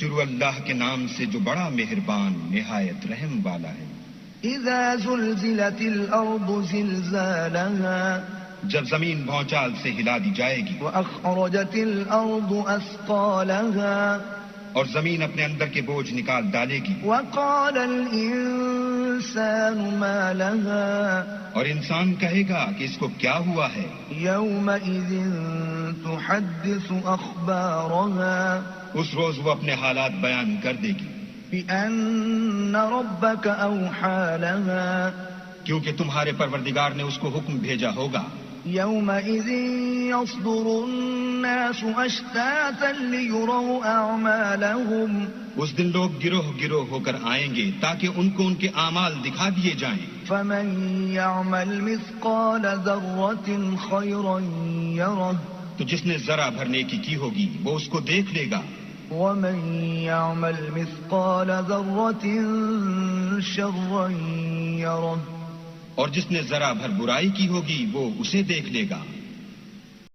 شروع اللہ کے نام سے جو بڑا مہربان نہایت رحم والا ہے۔ اذا زلزلت الارض زلزالها جب زمین بھونچال سے ہلا دی جائے گی، واخرجت الارض اثقالها اور زمین اپنے اندر کے بوجھ نکال ڈالے گی، وقال الانسان ما لها اور انسان کہے گا کہ اس کو کیا ہوا ہے۔ يومئذ تحدث اخبارها اس روز وہ اپنے حالات بیان کر دے گی، بأن ربك اوحى لها کیونکہ تمہارے پروردگار نے اس کو حکم بھیجا ہوگا۔ يومئذ يصدر الناس اشتاتا ليروا اعمالهم اس دن لوگ گروہ گروہ ہو کر آئیں گے تاکہ ان کو ان کے اعمال دکھا دیے جائیں۔ فمن يعمل مثقال ذرة خيرا يره تو جس نے ذرا بھر نیکی کی ہوگی وہ اس کو دیکھ لے گا، ومن يعمل مثقال ذرة شرا يره اور جس نے ذرا بھر برائی کی ہوگی وہ اسے دیکھ لے گا۔